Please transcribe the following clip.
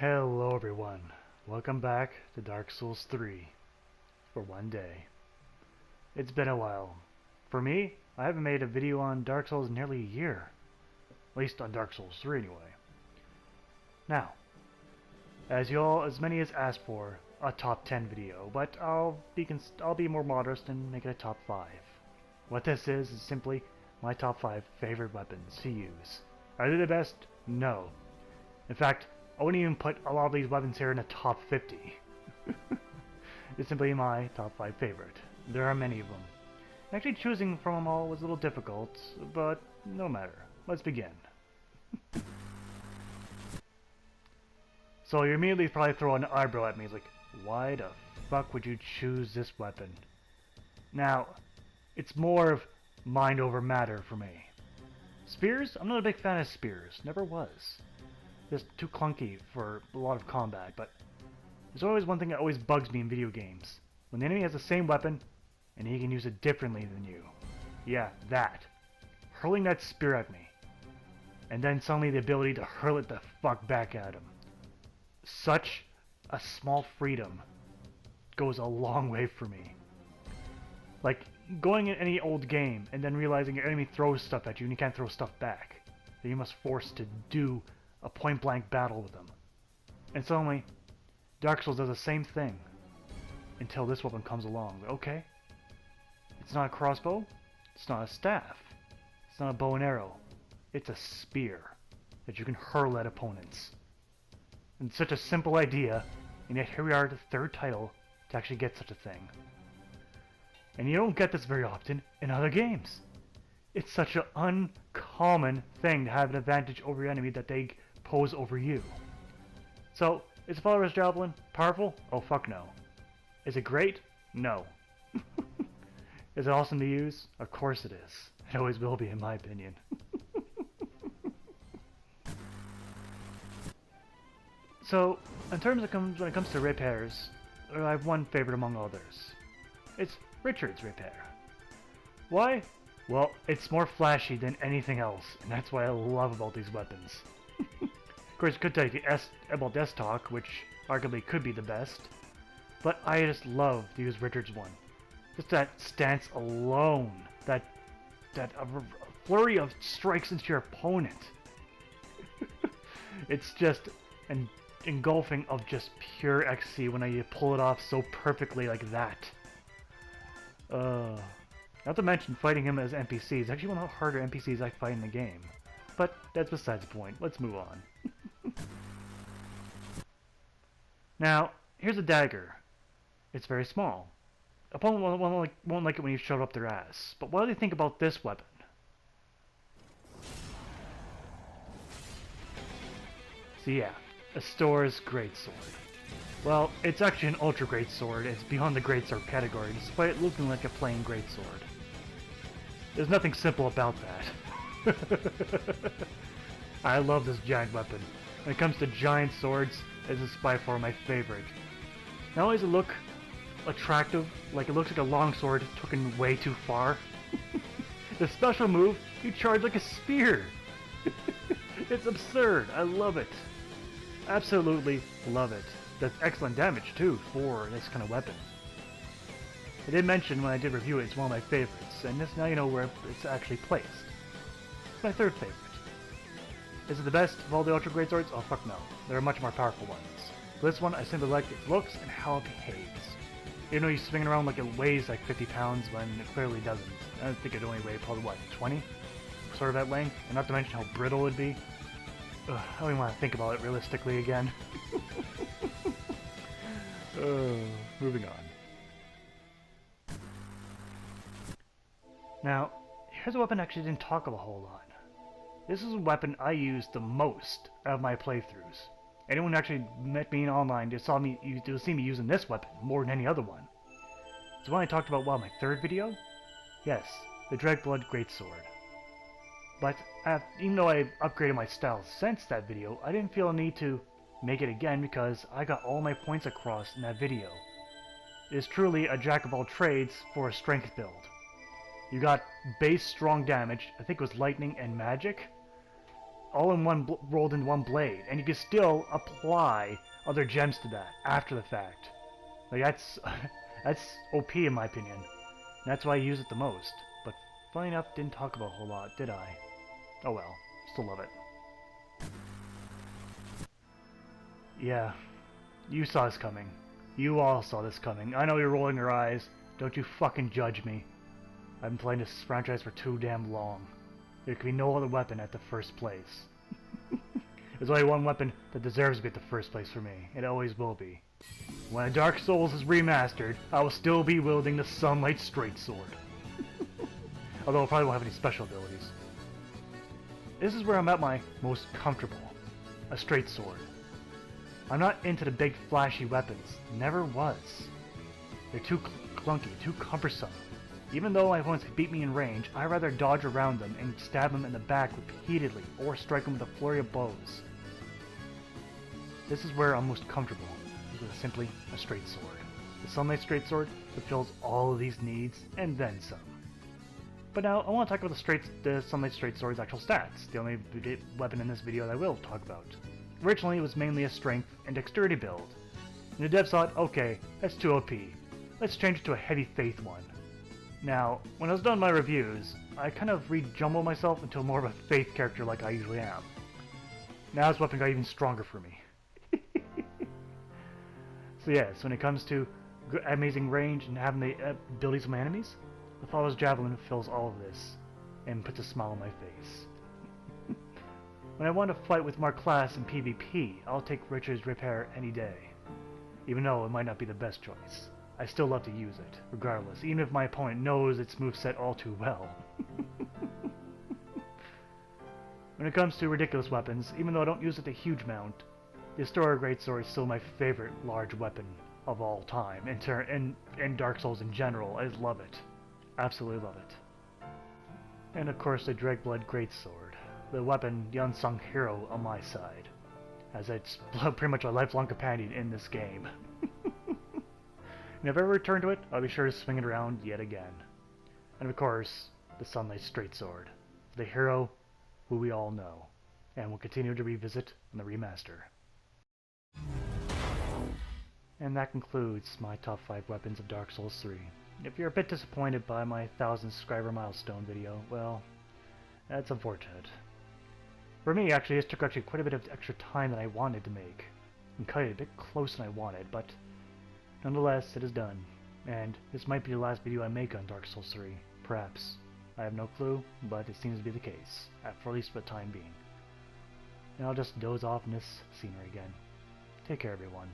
Hello everyone, welcome back to Dark Souls 3 for one day. It's been a while. For me, I haven't made a video on Dark Souls in nearly a year. At least on Dark Souls 3 anyway. Now, as many as asked for, a top 10 video, but I'll be more modest and make it a top 5. What this is simply my top 5 favorite weapons to use. Are they the best? No. In fact, I wouldn't even put a lot of these weapons here in the top 50. It's simply my top 5 favorite. There are many of them. Actually choosing from them all was a little difficult, but no matter. Let's begin. So you immediately probably throw an eyebrow at me. It's like, why the fuck would you choose this weapon? Now, it's more of mind over matter for me. Spears? I'm not a big fan of spears. Never was. Just too clunky for a lot of combat, but there's always one thing that always bugs me in video games. When the enemy has the same weapon, and he can use it differently than you. Yeah, that. Hurling that spear at me. And then suddenly the ability to hurl it the fuck back at him. Such a small freedom goes a long way for me. Like, going in any old game, and then realizing your enemy throws stuff at you and you can't throw stuff back. That you must force to do a point-blank battle with them. And suddenly, Dark Souls does the same thing. Until this weapon comes along. Okay. It's not a crossbow. It's not a staff. It's not a bow and arrow. It's a spear that you can hurl at opponents. And it's such a simple idea, and yet here we are at the third title to actually get such a thing. And you don't get this very often in other games. It's such an uncommon thing to have an advantage over your enemy that they pose over you. So, is Follower's Javelin powerful? Oh fuck no. Is it great? No. Is it awesome to use? Of course it is. It always will be, in my opinion. So, in terms of when it comes to repairs, I have one favorite among others. It's Richard's repair. Why? Well, it's more flashy than anything else, and that's what I love about these weapons. Of course, you could take about Deathstalk, which arguably could be the best, but I just love to use Richard's one. Just that stance alone, that flurry of strikes into your opponent. It's just an engulfing of just pure XC when you pull it off so perfectly like that. Not to mention fighting him as NPCs. Actually one of the harder NPCs I fight in the game. But that's besides the point. Let's move on. Now, here's a dagger. It's very small. Opponent won't like it when you shove it up their ass. But what do they think about this weapon? So yeah, Astora's Greatsword. Well, it's actually an ultra greatsword. It's beyond the greatsword category, despite it looking like a plain greatsword. There's nothing simple about that. I love this giant weapon. When it comes to giant swords, this is by far my favorite. Not only does it look attractive, like it looks like a longsword taken way too far. The special move, you charge like a spear. It's absurd. I love it. Absolutely love it. Does excellent damage too for this kind of weapon. I did mention when I did review it, it's one of my favorites, and this now you know where it's actually placed. It's my third favorite. Is it the best of all the ultra great swords? Oh fuck no. There are much more powerful ones. But this one I simply like its looks and how it behaves. Even though you swing it around like it weighs like 50 pounds when it clearly doesn't. I think it only weighed probably what, 20? Sort of that length, and not to mention how brittle it'd be. Ugh, I don't even want to think about it realistically again. Moving on. Now, here's a weapon I actually didn't talk a whole lot. This is a weapon I use the most out of my playthroughs. Anyone who actually met me online just you'll see me using this weapon more than any other one. So when I talked about, my third video? Yes, the Dreadblood Greatsword. But even though I upgraded my style since that video, I didn't feel a need to make it again because I got all my points across in that video. It is truly a jack of all trades for a strength build. You got base strong damage, I think it was lightning and magic, all in one rolled in one blade, and you can still apply other gems to that after the fact. Like that's that's OP in my opinion. That's why I use it the most. But funny enough, didn't talk about a whole lot, did I? Oh well, still love it. Yeah, you saw this coming. You all saw this coming. I know you're rolling your eyes. Don't you fucking judge me. I've been playing this franchise for too damn long. There can be no other weapon at the first place. There's only one weapon that deserves to be at the first place for me. It always will be. When Dark Souls is remastered, I will still be wielding the Sunlight Straight Sword. Although I probably won't have any special abilities. This is where I'm at my most comfortable. A straight sword. I'm not into the big flashy weapons. Never was. They're too clunky, too cumbersome. Even though my opponents beat me in range, I'd rather dodge around them and stab them in the back repeatedly, or strike them with a flurry of blows. This is where I'm most comfortable, with simply a straight sword. The Sunlight Straight Sword fulfills all of these needs, and then some. But now, I want to talk about the Sunlight Straight Sword's actual stats, the only weapon in this video that I will talk about. Originally, it was mainly a strength and dexterity build. And the devs thought, okay, that's too OP. Let's change it to a heavy faith one. Now, when I was done my reviews, I kind of rejumbled myself into more of a faith character like I usually am. Now this weapon got even stronger for me. So yes, when it comes to amazing range and having the abilities of my enemies, the Father's Javelin fills all of this, and puts a smile on my face. When I want to fight with more class in PvP, I'll take Richard's Repair any day. Even though it might not be the best choice. I still love to use it, regardless, even if my opponent knows its moveset all too well. When it comes to ridiculous weapons, even though I don't use it a huge amount, the Historic Greatsword is still my favorite large weapon of all time, and Dark Souls in general. I just love it. Absolutely love it. And of course the Dreadblood Greatsword, the weapon, the unsung hero on my side, as it's pretty much a lifelong companion in this game. And if I ever return to it, I'll be sure to swing it around yet again. And of course, the Sunlight Straight Sword, the hero who we all know, and will continue to revisit in the remaster. And that concludes my top 5 weapons of Dark Souls 3. If you're a bit disappointed by my 1,000 subscriber milestone video, well, that's unfortunate. For me, actually, this took quite a bit of extra time than I wanted to make, and cut it a bit closer than I wanted, but nonetheless, it is done, and this might be the last video I make on Dark Souls 3, perhaps. I have no clue, but it seems to be the case, for at least for the time being. And I'll just doze off in this scenery again. Take care, everyone.